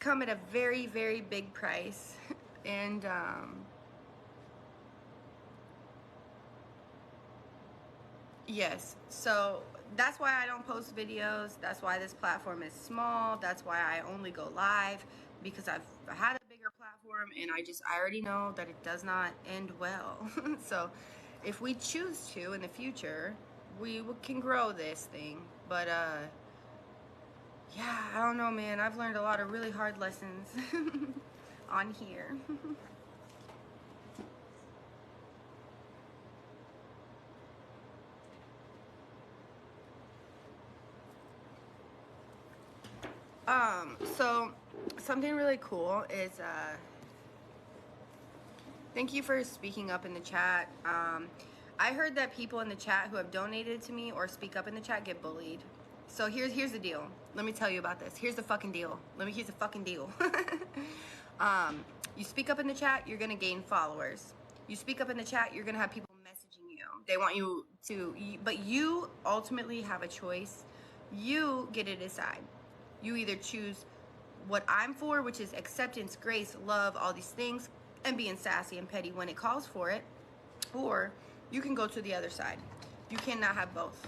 come at a very, very big price. And yes, so that's why I don't post videos. That's why this platform is small. That's why I only go live, because I've had a bigger platform and I already know that it does not end well. So if we choose to in the future, we can grow this thing. But yeah, I don't know, man. I've learned a lot of really hard lessons on here. So something really cool is thank you for speaking up in the chat. I heard that people in the chat who have donated to me or speak up in the chat get bullied. So here's the deal. Let me tell you about this. Here's the fucking deal. Here's the fucking deal. You speak up in the chat, you're gonna gain followers. You speak up in the chat, you're gonna have people messaging you. They want you to, but you ultimately have a choice. You get to decide. You either choose what I'm for, which is acceptance, grace, love, all these things, and being sassy and petty when it calls for it, or you can go to the other side. You cannot have both.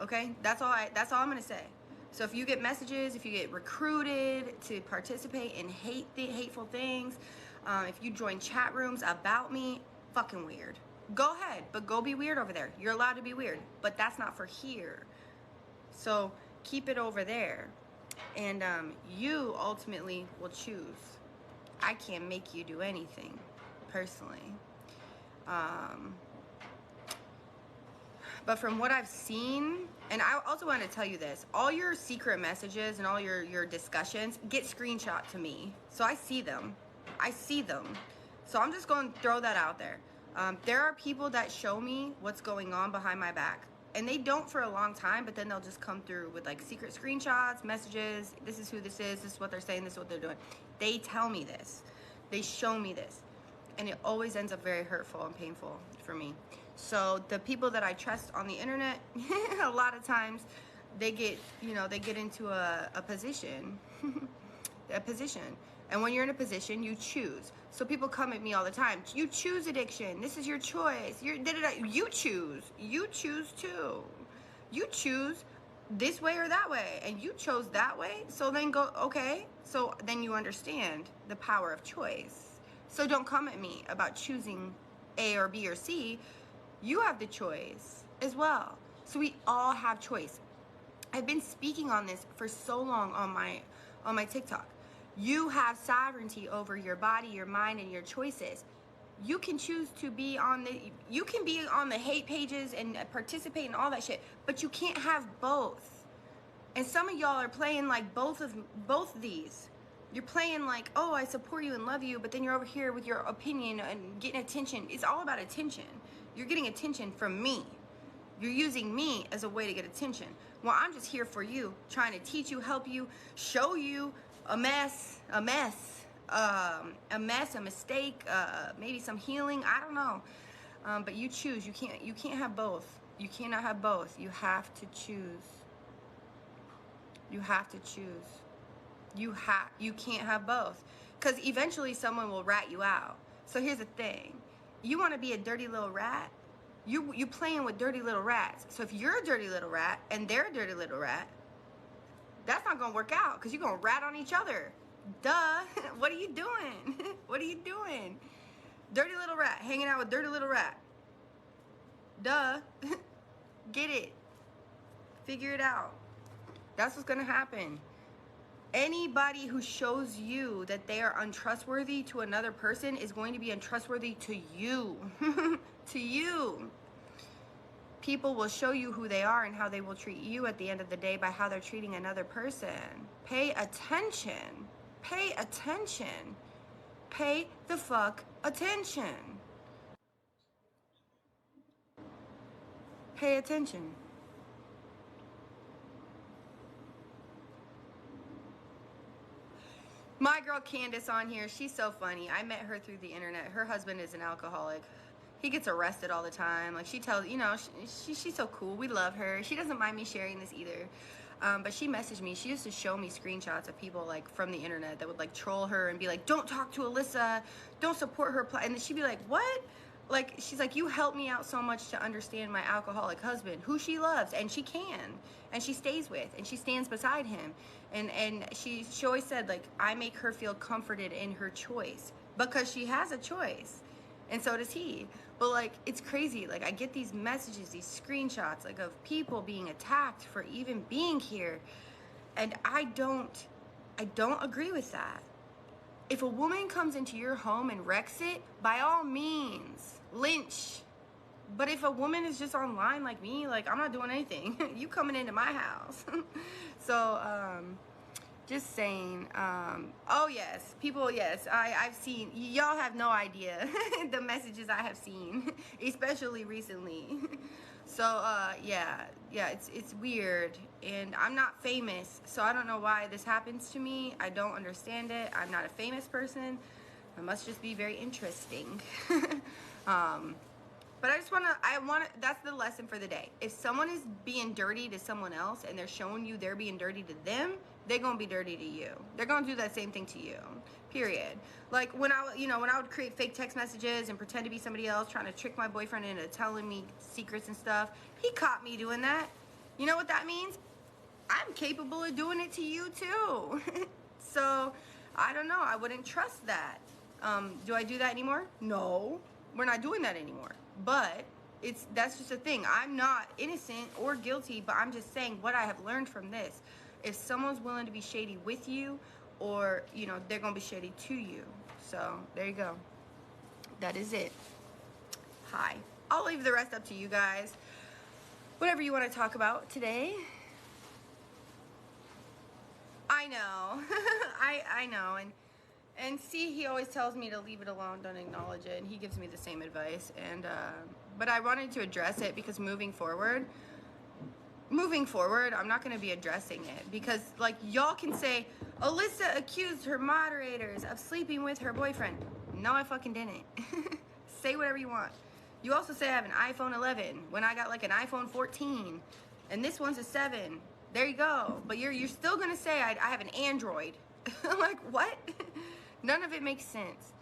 Okay? That's all I'm gonna say. So if you get messages, if you get recruited to participate in hateful things, if you join chat rooms about me, fucking weird. Go ahead, but go be weird over there. You're allowed to be weird, but that's not for here. So keep it over there. And you ultimately will choose. I can't make you do anything, personally. But from what I've seen, and I also want to tell you this, all your secret messages and all your discussions get screenshot to me. So I see them. So I'm just going to throw that out there. There are people that show me what's going on behind my back. And they don't for a long time, but then they'll just come through with like secret screenshots, messages. This is who this is what they're saying, this is what they're doing. They tell me this. They show me this. And it always ends up very hurtful and painful for me. So the people that I trust on the internet, a lot of times they get into a position. A position. And when you're in a position, you choose. So people come at me all the time. You choose addiction. This is your choice. You choose. You choose too. You choose this way or that way. And you chose that way. So then go, okay. So then you understand the power of choice. So don't come at me about choosing A or B or C. You have the choice as well. So we all have choice. I've been speaking on this for so long on my TikTok. You have sovereignty over your body, your mind, and your choices. You can choose to be on the hate pages and participate in all that shit, but you can't have both. And some of y'all are playing like both these. You're playing like, oh, I support you and love you, but then you're over here with your opinion and getting attention. It's all about attention. You're getting attention from me. You're using me as a way to get attention. Well, I'm just here for you, trying to teach you, help you, show you a mistake, maybe some healing. I don't know. But you choose. You can't have both. You cannot have both. You have to choose. You have to choose. You can't have both. Because eventually someone will rat you out. So here's the thing. You want to be a dirty little rat? You playing with dirty little rats. So if you're a dirty little rat and they're a dirty little rat, that's not gonna work out, because you're gonna rat on each other. Duh. What are you doing? What are you doing? Dirty little rat hanging out with dirty little rat. Duh. Get it. Figure it out. That's what's gonna happen. Anybody who shows you that they are untrustworthy to another person is going to be untrustworthy to you. To you. People will show you who they are and how they will treat you at the end of the day by how they're treating another person. Pay attention. Pay attention. Pay the fuck attention. Pay attention. My girl Candace on here, she's so funny. I met her through the internet. Her husband is an alcoholic. He gets arrested all the time. Like, she tells, she's so cool. We love her. She doesn't mind me sharing this either. But she messaged me. She used to show me screenshots of people like from the internet that would like troll her and be like, don't talk to Alyssa, don't support her. And then she'd be like, what? Like, she's like, you helped me out so much to understand my alcoholic husband, who she loves, and she can, and she stays with, and she stands beside him. And she always said, like, I make her feel comforted in her choice, because she has a choice, and so does he. But like, it's crazy. Like, I get these messages, these screenshots, like, of people being attacked for even being here, and I don't agree with that. If a woman comes into your home and wrecks it, by all means, lynch. But if a woman is just online like me, like, I'm not doing anything. You coming into my house. So, just saying. Oh yes, people, yes, I've seen, y'all have no idea the messages I have seen, especially recently. So, yeah, it's weird, and I'm not famous, so I don't know why this happens to me. I don't understand it. I'm not a famous person. I must just be very interesting. But that's the lesson for the day. If someone is being dirty to someone else and they're showing you they're being dirty to them, they're gonna be dirty to you. They're gonna do that same thing to you, period. Like, when I would create fake text messages and pretend to be somebody else, trying to trick my boyfriend into telling me secrets and stuff, he caught me doing that. You know what that means? I'm capable of doing it to you too. So, I don't know, I wouldn't trust that. Do I do that anymore? No, we're not doing that anymore. But that's just a thing. I'm not innocent or guilty, but I'm just saying what I have learned from this. If someone's willing to be shady with you, or, they're gonna be shady to you. So there you go. That is it. Hi. I'll leave the rest up to you guys. Whatever you want to talk about today. I know. I know. And see, he always tells me to leave it alone, don't acknowledge it, and he gives me the same advice. And but I wanted to address it because moving forward, I'm not going to be addressing it, because, like, y'all can say, Alyssa accused her moderators of sleeping with her boyfriend. No, I fucking didn't. Say whatever you want. You also say I have an iPhone 11 when I got like an iPhone 14, and this one's a 7. There you go. But you're still going to say I have an Android. Like, what? None of it makes sense.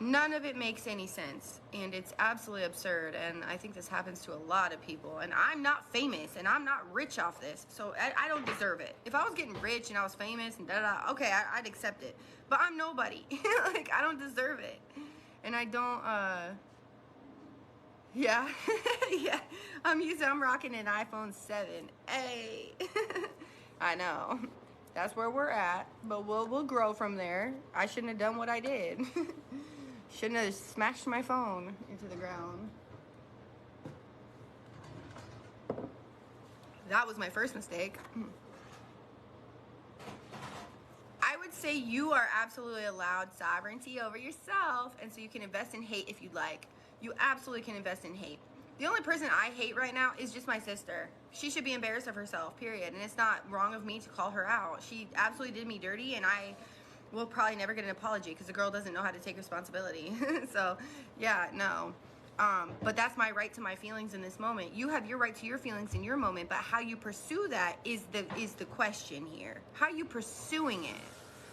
None of it makes any sense, and it's absolutely absurd, and I think this happens to a lot of people. And I'm not famous, and I'm not rich off this, so I don't deserve it. If I was getting rich and I was famous and da-da-da, okay, I'd accept it. But I'm nobody. Like, I don't deserve it. And I don't, yeah. Yeah, I'm rocking an iPhone 7. Hey. I know. That's where we're at, but we'll grow from there. I shouldn't have done what I did. Shouldn't have smashed my phone into the ground. That was my first mistake. I would say you are absolutely allowed sovereignty over yourself, and so you can invest in hate if you'd like. You absolutely can invest in hate. The only person I hate right now is just my sister. She should be embarrassed of herself, period. And it's not wrong of me to call her out. She absolutely did me dirty, and I will probably never get an apology because the girl doesn't know how to take responsibility. So, yeah, no. But that's my right to my feelings in this moment. You have your right to your feelings in your moment, but how you pursue that is the question here. How are you pursuing it?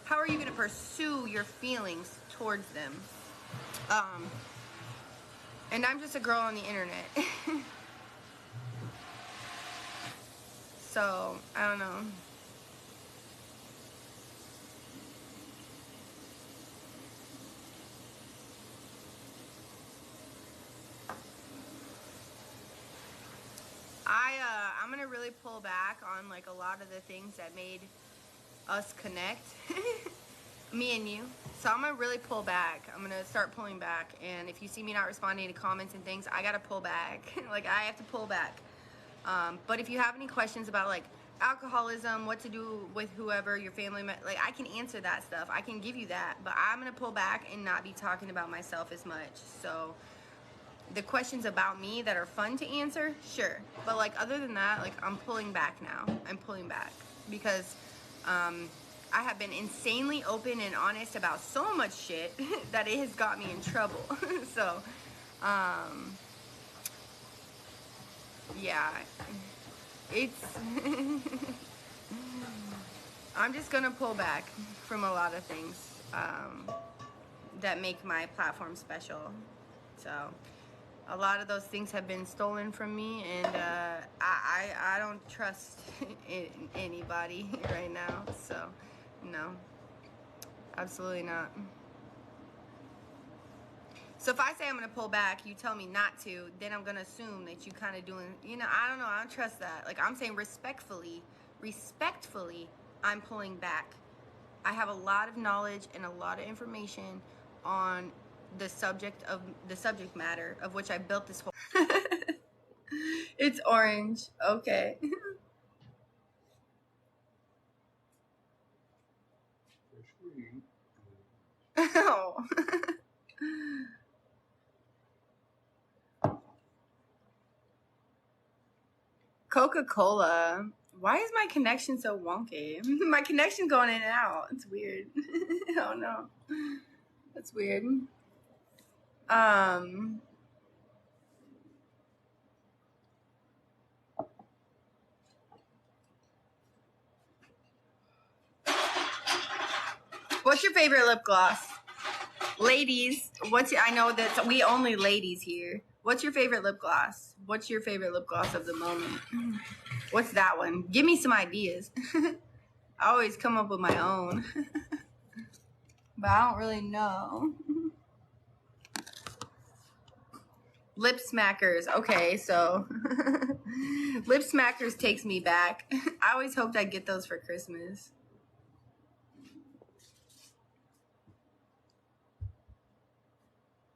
How are you going to pursue your feelings towards them? And I'm just a girl on the internet. So, I don't know. I'm gonna really pull back on like a lot of the things that made us connect. Me and you. So I'm gonna really pull back. I'm gonna start pulling back, and if you see me not responding to comments and things, I gotta pull back. Like, I have to pull back. But if you have any questions about like alcoholism, what to do with whoever your family, like, I can answer that stuff. I can give you that, but I'm gonna pull back and not be talking about myself as much. So the questions about me that are fun to answer, sure. But like, other than that, like, I'm pulling back now. I'm pulling back because I have been insanely open and honest about so much shit that it has got me in trouble. So, Yeah, it's I'm just gonna pull back from a lot of things that make my platform special. So a lot of those things have been stolen from me, and I don't trust anybody right now. So no, absolutely not. So if I say I'm gonna pull back, you tell me not to, then I'm gonna assume that you kind of doing, I don't know, I don't trust that. Like, I'm saying respectfully, I'm pulling back. I have a lot of knowledge and a lot of information on the subject matter of which I built this whole. It's orange. Okay. Oh. Coca-Cola. Why is my connection so wonky? My connection going in and out. It's weird. Oh no. That's weird. What's your favorite lip gloss? Ladies, I know that we only ladies here. What's your favorite lip gloss? What's your favorite lip gloss of the moment? What's that one? Give me some ideas. I always come up with my own. But I don't really know. Lip Smackers. Okay, so Lip Smackers takes me back. I always hoped I'd get those for Christmas.